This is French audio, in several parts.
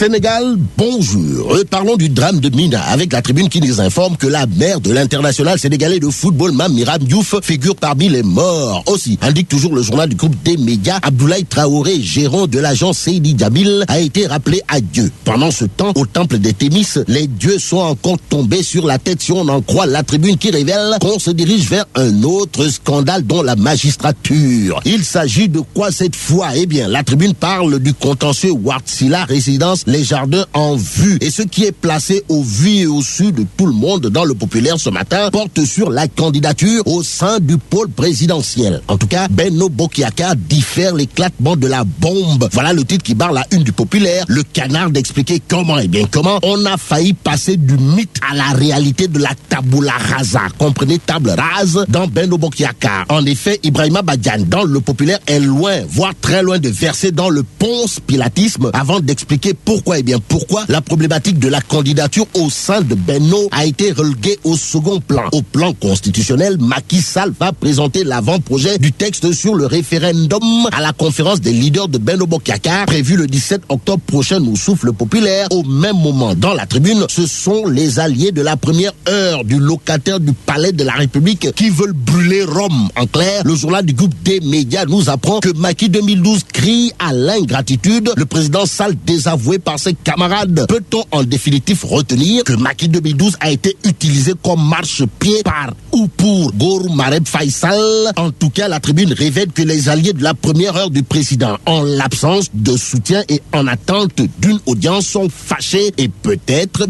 Sénégal, bonjour. Parlons du drame de Mina avec la tribune qui nous informe que la mère de l'international sénégalais de football, Mame Biram Diouf, figure parmi les morts. Aussi, indique toujours le journal du groupe des médias, Abdoulaye Traoré, gérant de l'agence Seydi Djamil, a été rappelé à Dieu. Pendant ce temps, au temple des Thémis, les dieux sont encore tombés sur la tête si on en croit la tribune qui révèle qu'on se dirige vers un autre scandale dont la magistrature. Il s'agit de quoi cette fois? Eh bien, la tribune parle du contentieux Wartsila résidence Les Jardins en vue. Et ce qui est placé au vu et au su de tout le monde dans le populaire ce matin porte sur la candidature au sein du pôle présidentiel. En tout cas, Benno Bokk Yakaar diffère l'éclatement de la bombe. Voilà le titre qui barre la une du populaire. Le canard d'expliquer comment, eh bien comment on a failli passer du mythe à la réalité de la tabula rasa. Comprenez table rase dans Benno Bokk Yakaar. En effet, Ibrahima Badiane dans le populaire est loin, voire très loin de verser dans le ponce pilatisme avant d'expliquer pourquoi, eh bien pourquoi la problématique de la candidature au sein de Benno a été reléguée au second plan. Au plan constitutionnel, Macky Sall va présenter l'avant-projet du texte sur le référendum à la conférence des leaders de Benno Bokk Yakaar prévue le 17 octobre prochain, nous souffle populaire. Au même moment, dans la tribune, ce sont les alliés de la première heure du locataire du palais de la République qui veulent brûler Rome. En clair, le journal du groupe des médias nous apprend que Macky 2012 crie à l'ingratitude, le président Sall désavoué par ses camarades. Peut-on en définitive retenir que Macky 2012 a été utilisé comme marche-pied par ou pour Gor Mareb Faisal? En tout cas, la tribune révèle que les alliés de la première heure du président, en l'absence de soutien et en attente d'une audience, sont fâchés et peut-être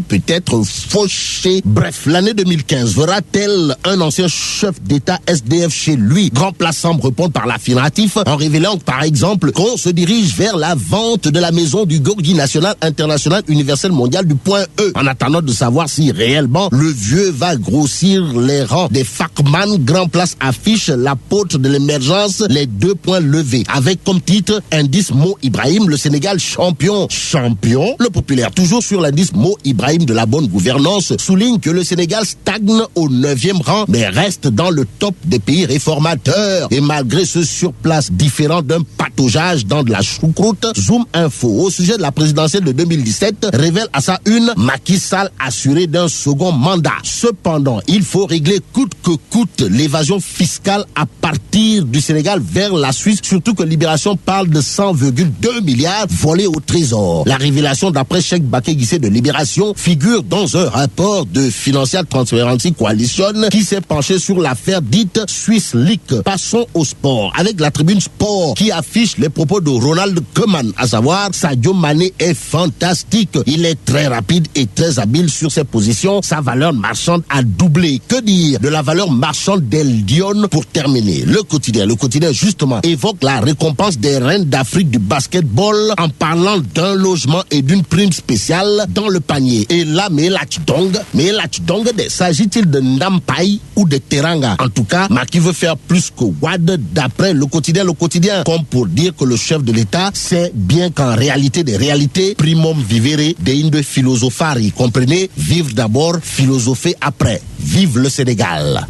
fauchés. Bref, l'année 2015 verra-t-elle un ancien chef d'État SDF chez lui? Grand Place semble répondre par l'affirmatif en révélant par exemple qu'on se dirige vers la vente de la maison du Gorgui national, international, universel, mondial du point E. En attendant de savoir si réellement le vieux va grossir les rangs des Facman, Grand Place affiche l'apôtre de l'émergence, les 2 points levés. Avec comme titre, indice Mo Ibrahim, le Sénégal champion. Champion, le populaire, toujours sur l'indice Mo Ibrahim de la bonne gouvernance, souligne que le Sénégal stagne au 9e rang, mais reste dans le top des pays réformateurs. Et malgré ce surplace différent d'un pataugeage dans de la choucroute, Zoom Info, au sujet de la présidentielle de 2017, révèle à sa une Macky Sall assuré d'un second mandat. Cependant, il faut régler coûte que coûte l'évasion fiscale à partir du Sénégal vers la Suisse, surtout que Libération parle de 100,2 milliards volés au trésor. La révélation d'après Cheikh Baké Guissé de Libération figure dans un rapport de Financial Transparency Coalition qui s'est penché sur l'affaire dite Swiss Leak. Passons au sport avec la tribune sport qui affiche les propos de Ronald Koeman, à savoir Sadio Mané est fantastique. Il est très rapide et très habile sur ses positions. Sa valeur marchande a doublé. Que dire de la valeur marchande d'El Dion pour terminer? Le quotidien justement évoque la récompense des reines d'Afrique du basketball en parlant d'un logement et d'une prime spéciale dans le panier. Et là, mais là, s'agit-il de Ndampay ou de Teranga? En tout cas, Macky veut faire plus que Wade d'après le quotidien, comme pour dire que le chef de l'État sait bien qu'en réalité des réalités, primum vivere deinde philosophari. Comprenez? Vivre d'abord, philosopher après. Vive le Sénégal!